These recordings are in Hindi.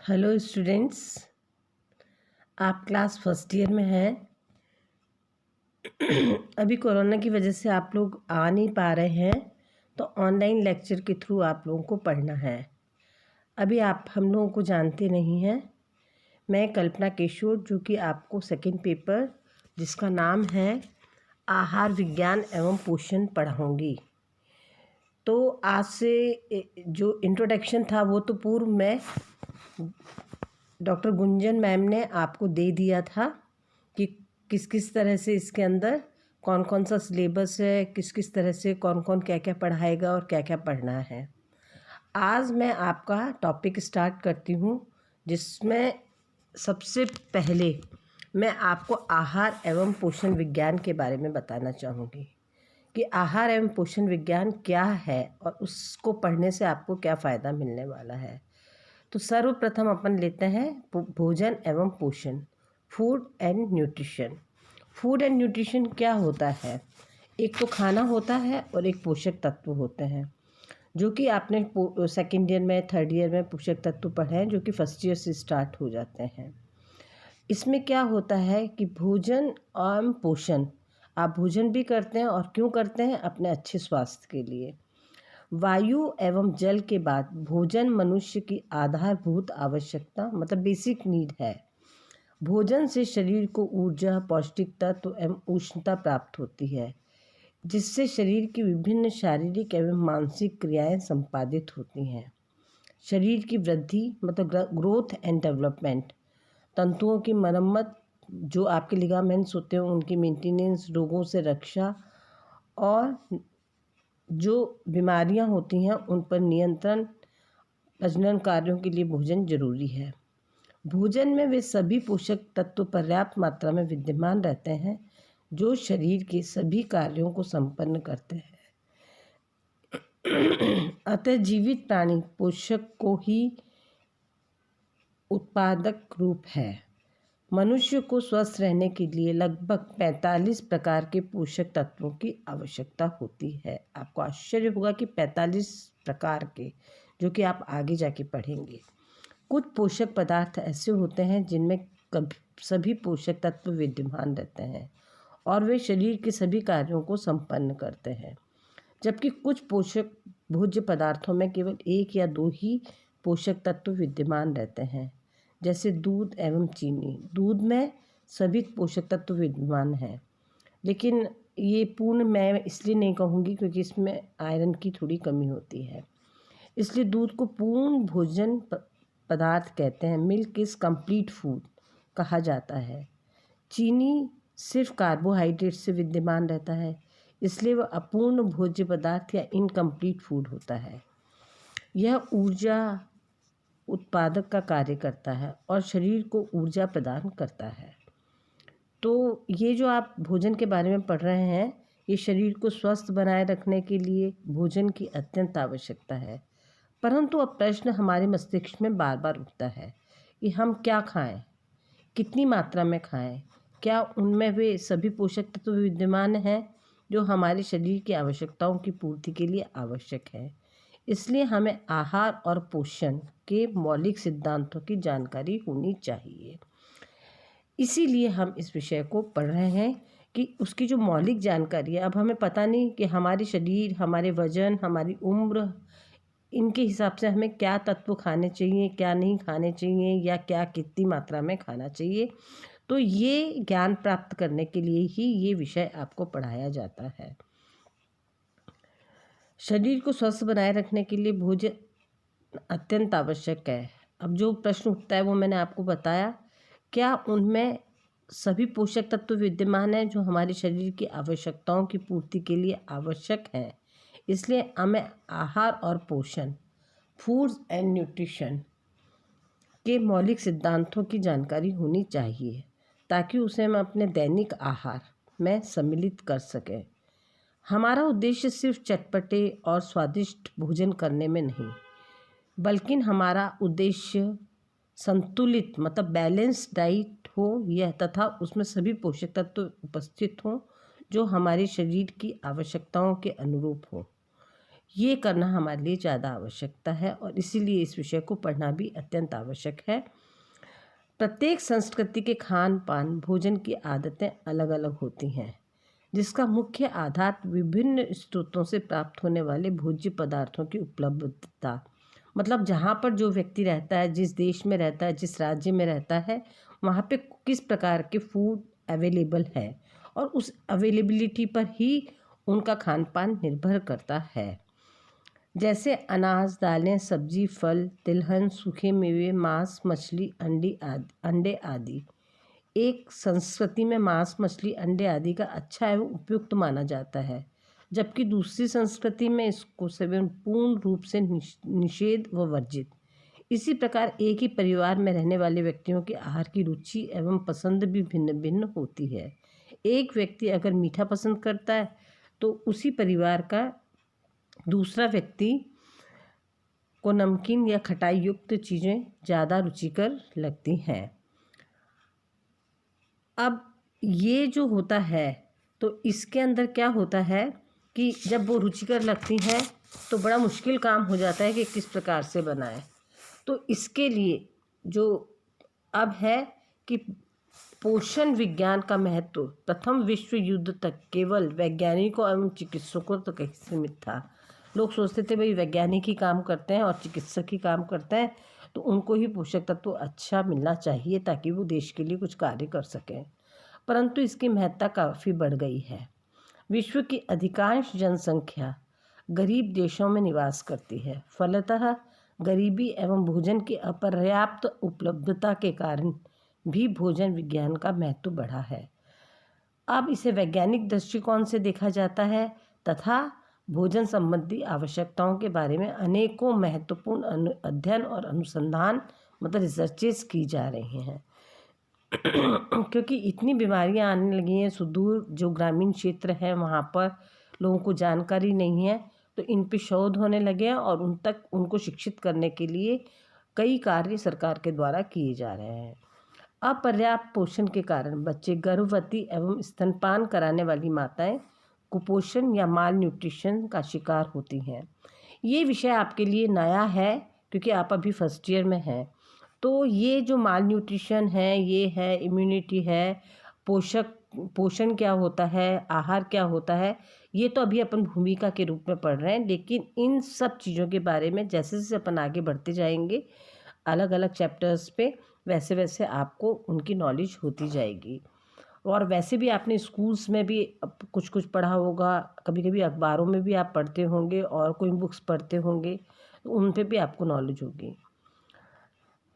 हेलो स्टूडेंट्स, आप क्लास फर्स्ट ईयर में हैं। अभी कोरोना की वजह से आप लोग आ नहीं पा रहे हैं, तो ऑनलाइन लेक्चर के थ्रू आप लोगों को पढ़ना है। अभी आप हम लोगों को जानते नहीं हैं। मैं कल्पना केशोर, जो कि आपको सेकंड पेपर जिसका नाम है आहार विज्ञान एवं पोषण पढ़ाऊँगी। तो आज से जो इंट्रोडक्शन था वो तो पूर्व में डॉक्टर गुंजन मैम ने आपको दे दिया था कि किस किस तरह से इसके अंदर कौन कौन सा सिलेबस है, किस किस तरह से कौन कौन क्या क्या पढ़ाएगा और क्या क्या पढ़ना है। आज मैं आपका टॉपिक स्टार्ट करती हूँ, जिसमें सबसे पहले मैं आपको आहार एवं पोषण विज्ञान के बारे में बताना चाहूँगी कि आहार एवं पोषण विज्ञान क्या है और उसको पढ़ने से आपको क्या फ़ायदा मिलने वाला है। तो सर्वप्रथम अपन लेते हैं भोजन एवं पोषण, food and nutrition. Food and nutrition क्या होता है? एक तो खाना होता है और एक पोषक तत्व होते हैं, जो कि आपने सेकेंड ईयर में थर्ड ईयर में पोषक तत्व पढ़े हैं, जो कि फर्स्ट ईयर से स्टार्ट हो जाते हैं। इसमें क्या होता है कि भोजन एवं पोषण, आप भोजन भी करते हैं और क्यों करते हैं? अपने अच्छे स्वास्थ्य के लिए। वायु एवं जल के बाद भोजन मनुष्य की आधारभूत आवश्यकता मतलब बेसिक नीड है। भोजन से शरीर को ऊर्जा, पौष्टिक तत्व एवं उष्णता प्राप्त होती है, जिससे शरीर की विभिन्न शारीरिक एवं मानसिक क्रियाएं संपादित होती हैं। शरीर की वृद्धि मतलब ग्रोथ एंड डेवलपमेंट, तंतुओं की मरम्मत, जो आपके लिगामेंट्स होते हैं उनकी मेंटेनेंस, रोगों से रक्षा और जो बीमारियां होती हैं उन पर नियंत्रण, प्रजनन कार्यों के लिए भोजन जरूरी है। भोजन में वे सभी पोषक तत्व पर्याप्त मात्रा में विद्यमान रहते हैं जो शरीर के सभी कार्यों को संपन्न करते हैं। अतः जीवित प्राणी पोषक को ही उत्पादक रूप है। मनुष्य को स्वस्थ रहने के लिए लगभग 45 प्रकार के पोषक तत्वों की आवश्यकता होती है। आपको आश्चर्य होगा कि 45 प्रकार के, जो कि आप आगे जाके पढ़ेंगे। कुछ पोषक पदार्थ ऐसे होते हैं जिनमें सभी पोषक तत्व विद्यमान रहते हैं और वे शरीर के सभी कार्यों को संपन्न करते हैं, जबकि कुछ पोषक भोज्य पदार्थों में केवल एक या दो ही पोषक तत्व विद्यमान रहते हैं, जैसे दूध एवं चीनी। दूध में सभी पोषक तत्व विद्यमान हैं, लेकिन ये पूर्ण मैं इसलिए नहीं कहूँगी क्योंकि इसमें आयरन की थोड़ी कमी होती है, इसलिए दूध को पूर्ण भोजन पदार्थ कहते हैं। मिल्क इज़ कंप्लीट फूड कहा जाता है। चीनी सिर्फ कार्बोहाइड्रेट से विद्यमान रहता है, इसलिए वह अपूर्ण भोज्य पदार्थ या इनकम्प्लीट फूड होता है। यह ऊर्जा उत्पादक का कार्य करता है और शरीर को ऊर्जा प्रदान करता है। तो ये जो आप भोजन के बारे में पढ़ रहे हैं, ये शरीर को स्वस्थ बनाए रखने के लिए भोजन की अत्यंत आवश्यकता है। परंतु अब प्रश्न हमारे मस्तिष्क में बार बार उठता है कि हम क्या खाएं, कितनी मात्रा में खाएं, क्या उनमें वे सभी पोषक तत्व विद्यमान हैं जो हमारे शरीर की आवश्यकताओं की पूर्ति के लिए आवश्यक है। इसलिए हमें आहार और पोषण के मौलिक सिद्धांतों की जानकारी होनी चाहिए। इसीलिए हम इस विषय को पढ़ रहे हैं कि उसकी जो मौलिक जानकारी है, अब हमें पता नहीं कि हमारे शरीर, हमारे वजन, हमारी उम्र, इनके हिसाब से हमें क्या तत्व खाने चाहिए, क्या नहीं खाने चाहिए, या क्या कितनी मात्रा में खाना चाहिए। तो ये ज्ञान प्राप्त करने के लिए ही ये विषय आपको पढ़ाया जाता है। शरीर को स्वस्थ बनाए रखने के लिए भोजन अत्यंत आवश्यक है। अब जो प्रश्न उठता है वो मैंने आपको बताया, क्या उनमें सभी पोषक तत्व विद्यमान हैं जो हमारे शरीर की आवश्यकताओं की पूर्ति के लिए आवश्यक हैं। इसलिए हमें आहार और पोषण, फूड एंड न्यूट्रिशन के मौलिक सिद्धांतों की जानकारी होनी चाहिए, ताकि उसे हम अपने दैनिक आहार में सम्मिलित कर सकें। हमारा उद्देश्य सिर्फ चटपटे और स्वादिष्ट भोजन करने में नहीं, बल्कि हमारा उद्देश्य संतुलित मतलब बैलेंस डाइट हो यह, तथा उसमें सभी पोषक तत्व उपस्थित हों जो हमारे शरीर की आवश्यकताओं के अनुरूप हो। ये करना हमारे लिए ज़्यादा आवश्यकता है और इसीलिए इस विषय को पढ़ना भी अत्यंत आवश्यक है। प्रत्येक संस्कृति के खान पान भोजन की आदतें अलग अलग होती हैं, जिसका मुख्य आधार विभिन्न स्रोतों से प्राप्त होने वाले भोज्य पदार्थों की उपलब्धता, मतलब जहाँ पर जो व्यक्ति रहता है, जिस देश में रहता है, जिस राज्य में रहता है, वहाँ पे किस प्रकार के फूड अवेलेबल है और उस अवेलेबिलिटी पर ही उनका खान पान निर्भर करता है। जैसे अनाज, दालें, सब्जी, फल, तिलहन, सूखे मेवे, मांस, मछली, अंडे आदि। एक संस्कृति में मांस, मछली, अंडे आदि का अच्छा एवं उपयुक्त माना जाता है, जबकि दूसरी संस्कृति में इसको सेवन पूर्ण रूप से निषेध व वर्जित। इसी प्रकार एक ही परिवार में रहने वाले व्यक्तियों की आहार की रुचि एवं पसंद भी भिन्न भिन्न होती है। एक व्यक्ति अगर मीठा पसंद करता है तो उसी परिवार का दूसरा व्यक्ति को नमकीन या खटाई युक्त चीज़ें ज़्यादा रुचिकर लगती हैं। अब ये जो होता है तो इसके अंदर क्या होता है कि जब वो रुचिकर लगती हैं तो बड़ा मुश्किल काम हो जाता है कि किस प्रकार से बनाएं। तो इसके लिए जो अब है कि पोषण विज्ञान का महत्व प्रथम विश्व युद्ध तक केवल वैज्ञानिकों एवं चिकित्सकों तक ही सीमित था। लोग सोचते थे भाई वैज्ञानिक ही काम करते हैं और चिकित्सक ही काम करते हैं, तो उनको ही पोषक तत्व अच्छा मिलना चाहिए ताकि वो देश के लिए कुछ कार्य कर सकें। परंतु इसकी महत्ता काफ़ी बढ़ गई है। विश्व की अधिकांश जनसंख्या गरीब देशों में निवास करती है। फलतः गरीबी एवं भोजन की अपर्याप्त उपलब्धता के कारण भी भोजन विज्ञान का महत्व बढ़ा है। अब इसे वैज्ञानिक दृष्टिकोण से देखा जाता है तथा भोजन संबंधी आवश्यकताओं के बारे में अनेकों महत्वपूर्ण अध्ययन और अनुसंधान मतलब रिसर्चेस की जा रही हैं। क्योंकि इतनी बीमारियां आने लगी हैं, सुदूर जो ग्रामीण क्षेत्र है वहाँ पर लोगों को जानकारी नहीं है, तो इन पे शोध होने लगे हैं और उन तक उनको शिक्षित करने के लिए कई कार्य सरकार के द्वारा किए जा रहे हैं। अपर्याप्त पोषण के कारण बच्चे, गर्भवती एवं स्तनपान कराने वाली माताएं कुपोषण या माल न्यूट्रिशन का शिकार होती हैं। ये विषय आपके लिए नया है क्योंकि आप अभी फर्स्ट ईयर में हैं। तो ये जो माल न्यूट्रिशन है, ये है इम्यूनिटी है, पोषण क्या होता है, आहार क्या होता है, ये तो अभी अपन भूमिका के रूप में पढ़ रहे हैं। लेकिन इन सब चीज़ों के बारे में जैसे जैसे अपन आगे बढ़ते जाएंगे अलग अलग चैप्टर्स पे, वैसे वैसे आपको उनकी नॉलेज होती जाएगी। और वैसे भी आपने स्कूल्स में भी कुछ कुछ पढ़ा होगा, कभी कभी अखबारों में भी आप पढ़ते होंगे और कोई बुक्स पढ़ते होंगे, तो उन पे भी आपको नॉलेज होगी।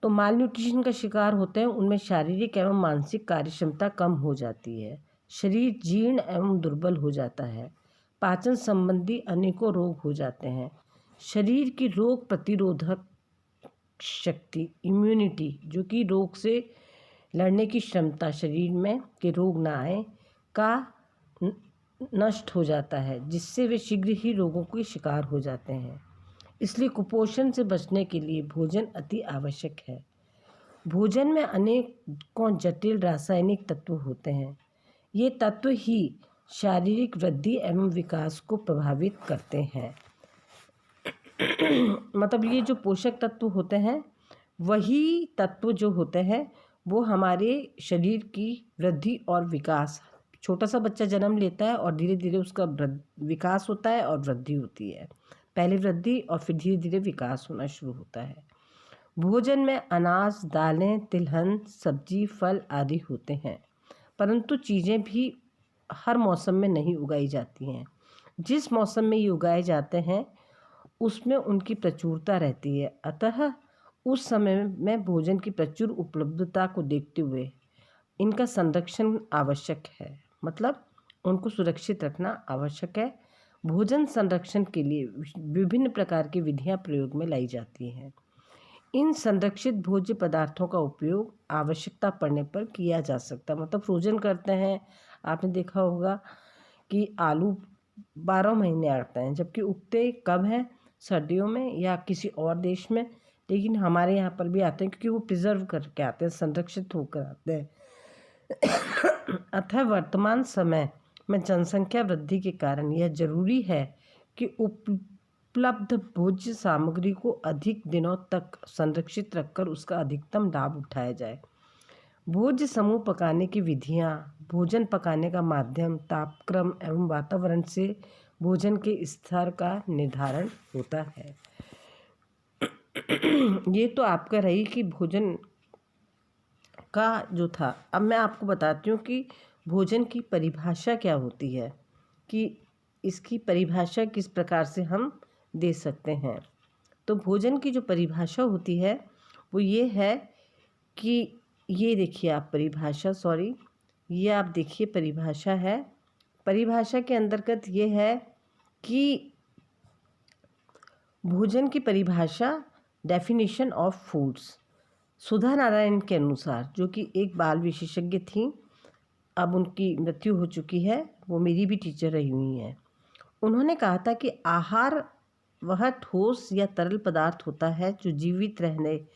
तो माल न्यूट्रिशन का शिकार होते हैं उनमें शारीरिक एवं मानसिक कार्यक्षमता कम हो जाती है, शरीर जीर्ण एवं दुर्बल हो जाता है, पाचन संबंधी अनेकों रोग हो जाते हैं, शरीर की रोग प्रतिरोधक शक्ति इम्यूनिटी जो कि रोग से लड़ने की क्षमता शरीर में कि रोग ना आए का नष्ट हो जाता है, जिससे वे शीघ्र ही रोगों के शिकार हो जाते हैं। इसलिए कुपोषण से बचने के लिए भोजन अति आवश्यक है। भोजन में अनेकों जटिल रासायनिक तत्व होते हैं। ये तत्व ही शारीरिक वृद्धि एवं विकास को प्रभावित करते हैं। मतलब ये जो पोषक तत्व होते हैं वही तत्व जो होते हैं वो हमारे शरीर की वृद्धि और विकास, छोटा सा बच्चा जन्म लेता है और धीरे धीरे उसका विकास होता है और वृद्धि होती है। पहले वृद्धि और फिर धीरे धीरे विकास होना शुरू होता है। भोजन में अनाज, दालें, तिलहन, सब्जी, फल आदि होते हैं, परंतु चीज़ें भी हर मौसम में नहीं उगाई जाती हैं। जिस मौसम में ये उगाए जाते हैं उसमें उनकी प्रचुरता रहती है, अतः उस समय में भोजन की प्रचुर उपलब्धता को देखते हुए इनका संरक्षण आवश्यक है, मतलब उनको सुरक्षित रखना आवश्यक है। भोजन संरक्षण के लिए विभिन्न प्रकार की विधियां प्रयोग में लाई जाती हैं। इन संरक्षित भोज्य पदार्थों का उपयोग आवश्यकता पड़ने पर किया जा सकता है, मतलब फ्रोजन करते हैं। आपने देखा होगा कि आलू 12 महीने आते हैं, जबकि उगते कब हैं, सर्दियों में या किसी और देश में, लेकिन हमारे यहाँ पर भी आते हैं क्योंकि वो प्रिजर्व करके आते हैं, संरक्षित होकर आते हैं। अतः वर्तमान समय में जनसंख्या वृद्धि के कारण यह जरूरी है कि उपलब्ध भोज्य सामग्री को अधिक दिनों तक संरक्षित रखकर उसका अधिकतम लाभ उठाया जाए। भोज्य समूह पकाने की विधियाँ, भोजन पकाने का माध्यम, तापक्रम एवं वातावरण से भोजन के स्तर का निर्धारण होता है। ये तो आपका रही कि भोजन का जो था। अब मैं आपको बताती हूँ कि भोजन की परिभाषा क्या होती है, कि इसकी परिभाषा किस प्रकार से हम दे सकते हैं। तो भोजन की जो परिभाषा होती है वो ये है कि ये देखिए आप परिभाषा, ये आप देखिए परिभाषा है। परिभाषा के अंतर्गत ये है कि भोजन की परिभाषा, डेफिनेशन ऑफ फूड्स, सुधा नारायण के अनुसार, जो कि एक बाल विशेषज्ञ थी, अब उनकी मृत्यु हो चुकी है, वो मेरी भी टीचर रही हुई हैं। उन्होंने कहा था कि आहार वह ठोस या तरल पदार्थ होता है जो जीवित रहने,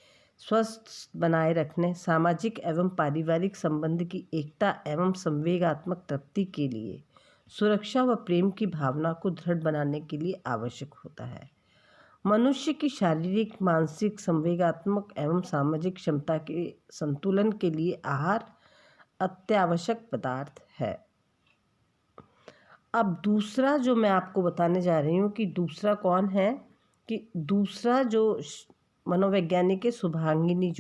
स्वस्थ बनाए रखने, सामाजिक एवं पारिवारिक संबंध की एकता एवं संवेगात्मक तृप्ति के लिए, सुरक्षा व प्रेम की भावना को दृढ़ बनाने के लिए आवश्यक होता है। मनुष्य की शारीरिक, मानसिक, संवेगात्मक एवं सामाजिक क्षमता के संतुलन के लिए आहार अत्यावश्यक पदार्थ है। अब दूसरा जो मैं आपको बताने जा रही हूँ कि दूसरा कौन है, कि दूसरा जो मनोवैज्ञानिक है शुभांगिनी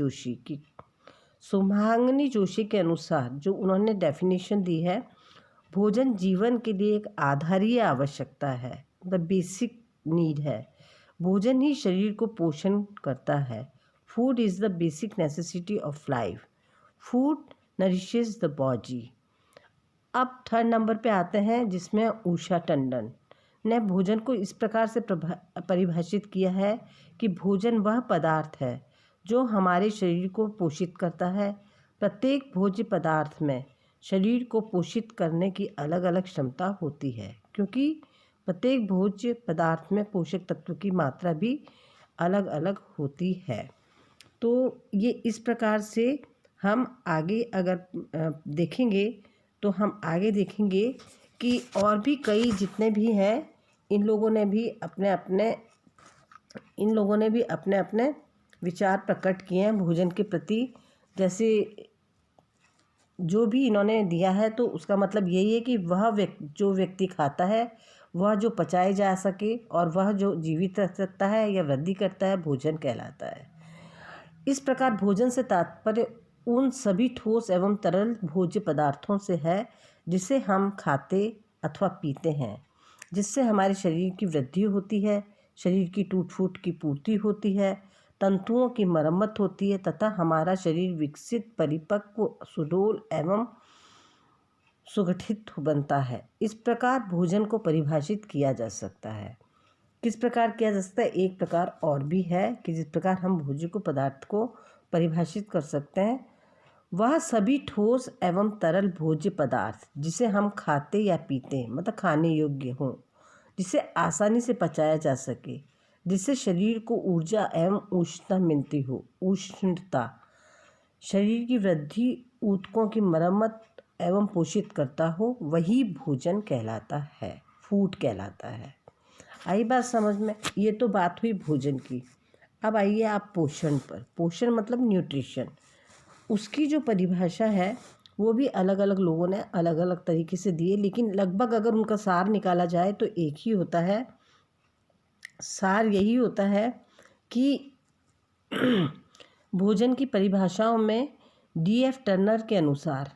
जोशी के अनुसार जो उन्होंने डेफिनेशन दी है, भोजन जीवन के लिए एक आधारीय आवश्यकता है, द बेसिक नीड है। भोजन ही शरीर को पोषण करता है। Food is the basic necessity of life. Food nourishes the body. अब थर्ड नंबर पे आते हैं, जिसमें उषा टंडन ने भोजन को इस प्रकार से परिभाषित किया है कि भोजन वह पदार्थ है जो हमारे शरीर को पोषित करता है। प्रत्येक भोज्य पदार्थ में शरीर को पोषित करने की अलग अलग क्षमता होती है, क्योंकि प्रत्येक भोज्य पदार्थ में पोषक तत्व की मात्रा भी अलग अलग होती है। तो ये इस प्रकार से हम आगे अगर देखेंगे तो हम आगे देखेंगे कि और भी कई जितने भी हैं, इन लोगों ने भी अपने अपने विचार प्रकट किए हैं भोजन के प्रति। जैसे जो भी इन्होंने दिया है तो उसका मतलब यही है कि जो व्यक्ति खाता है वह जो पचाए जा सके और वह जो जीवित रह सकता है या वृद्धि करता है, भोजन कहलाता है। इस प्रकार भोजन से तात्पर्य उन सभी ठोस एवं तरल भोज्य पदार्थों से है जिसे हम खाते अथवा पीते हैं, जिससे हमारे शरीर की वृद्धि होती है, शरीर की टूट फूट की पूर्ति होती है, तंतुओं की मरम्मत होती है तथा हमारा शरीर विकसित, परिपक्व, सुडौल एवं सुगठित बनता है। इस प्रकार भोजन को परिभाषित किया जा सकता है। किस प्रकार किया जा सकता है? एक प्रकार और भी है कि जिस प्रकार हम भोज्य को पदार्थ को परिभाषित कर सकते हैं, वह सभी ठोस एवं तरल भोज्य पदार्थ जिसे हम खाते या पीते हैं, मतलब खाने योग्य हों, जिसे आसानी से पचाया जा सके, जिससे शरीर को ऊर्जा एवं उष्णता मिलती हो, उष्णता शरीर की वृद्धि, ऊतकों की मरम्मत एवं पोषित करता हो, वही भोजन कहलाता है, फूड कहलाता है। आई बात समझ में? ये तो बात हुई भोजन की। अब आइए आप पोषण पर। पोषण मतलब न्यूट्रिशन, उसकी जो परिभाषा है वो भी अलग अलग लोगों ने अलग अलग तरीके से दिए, लेकिन लगभग अगर उनका सार निकाला जाए तो एक ही होता है। सार यही होता है कि भोजन की परिभाषाओं में D.F. टर्नर के अनुसार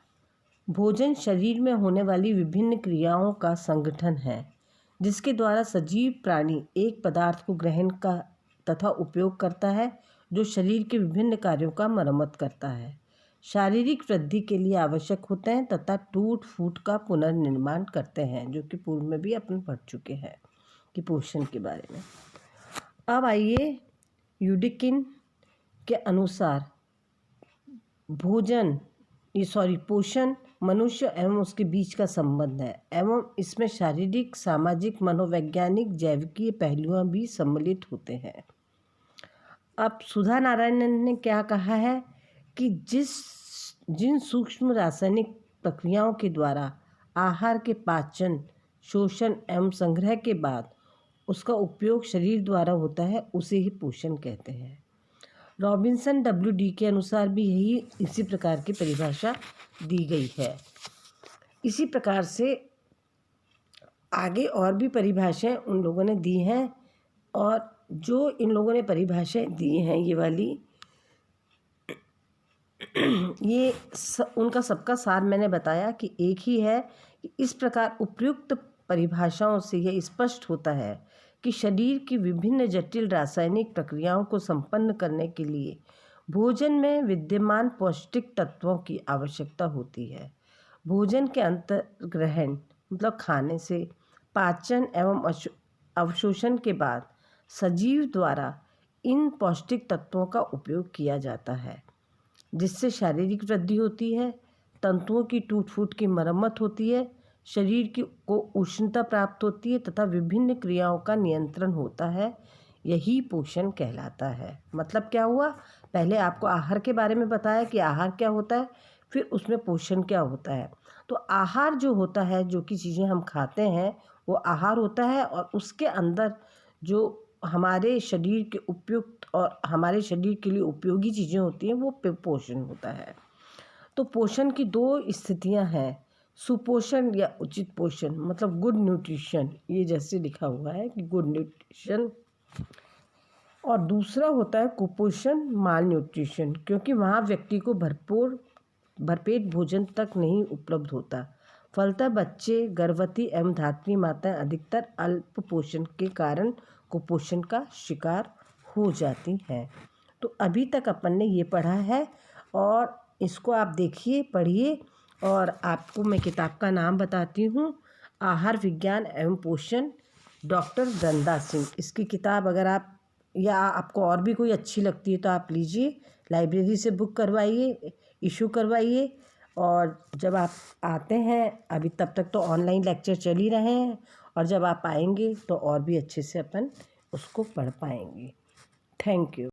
भोजन शरीर में होने वाली विभिन्न क्रियाओं का संगठन है, जिसके द्वारा सजीव प्राणी एक पदार्थ को ग्रहण का तथा उपयोग करता है, जो शरीर के विभिन्न कार्यों का मरम्मत करता है, शारीरिक वृद्धि के लिए आवश्यक होते हैं तथा टूट फूट का पुनर्निर्माण करते हैं, जो कि पूर्व में भी अपन पढ़ चुके हैं कि पोषण के बारे में। अब आइए यूडिकिन के अनुसार पोषण मनुष्य एवं उसके बीच का संबंध है एवं इसमें शारीरिक, सामाजिक, मनोवैज्ञानिक, जैविकीय पहलुओं भी सम्मिलित होते हैं। अब सुधा नारायण ने क्या कहा है कि जिन सूक्ष्म रासायनिक प्रक्रियाओं के द्वारा आहार के पाचन, शोषण एवं संग्रह के बाद उसका उपयोग शरीर द्वारा होता है उसे ही पोषण कहते हैं। रॉबिन्सन WD के अनुसार भी इसी प्रकार की परिभाषा दी गई है। इसी प्रकार से आगे और भी परिभाषाएं उन लोगों ने दी हैं, और जो इन लोगों ने परिभाषाएं दी हैं ये वाली, उनका सबका सार मैंने बताया कि एक ही है कि इस प्रकार उपयुक्त परिभाषाओं से यह स्पष्ट होता है कि शरीर की विभिन्न जटिल रासायनिक प्रक्रियाओं को संपन्न करने के लिए भोजन में विद्यमान पौष्टिक तत्वों की आवश्यकता होती है। भोजन के अंतर्ग्रहण मतलब खाने से पाचन एवं अवशोषण के बाद सजीव द्वारा इन पौष्टिक तत्वों का उपयोग किया जाता है, जिससे शारीरिक वृद्धि होती है, तंतुओं की टूट फूट की मरम्मत होती है, शरीर को उष्णता प्राप्त होती है तथा विभिन्न क्रियाओं का नियंत्रण होता है। यही पोषण कहलाता है। मतलब क्या हुआ, पहले आपको आहार के बारे में बताया कि आहार क्या होता है, फिर उसमें पोषण क्या होता है। तो आहार जो होता है, जो कि चीज़ें हम खाते हैं वो आहार होता है, और उसके अंदर जो हमारे शरीर के उपयुक्त और हमारे शरीर के लिए उपयोगी चीज़ें होती हैं वो पोषण होता है। तो पोषण की दो स्थितियां हैं, सुपोषण या उचित पोषण, मतलब गुड न्यूट्रिशन, ये जैसे लिखा हुआ है कि गुड न्यूट्रिशन, और दूसरा होता है कुपोषण माल न्यूट्रिशन, क्योंकि वहाँ व्यक्ति को भरपेट भोजन तक नहीं उपलब्ध होता। फलतः बच्चे, गर्भवती एवं धात्री माताएं अधिकतर अल्प पोषण के कारण कुपोषण का शिकार हो जाती हैं। तो अभी तक अपन ने ये पढ़ा है, और इसको आप देखिए, पढ़िए, और आपको मैं किताब का नाम बताती हूँ, आहार विज्ञान एवं पोषण, डॉक्टर वृंदा सिंह। इसकी किताब अगर आप या आपको और भी कोई अच्छी लगती है तो आप लीजिए, लाइब्रेरी से बुक करवाइए, इशू करवाइए, और जब आप आते हैं, अभी तब तक तो ऑनलाइन लेक्चर चल ही रहे हैं, और जब आप आएंगे तो और भी अच्छे से अपन उसको पढ़ पाएंगे। Thank you.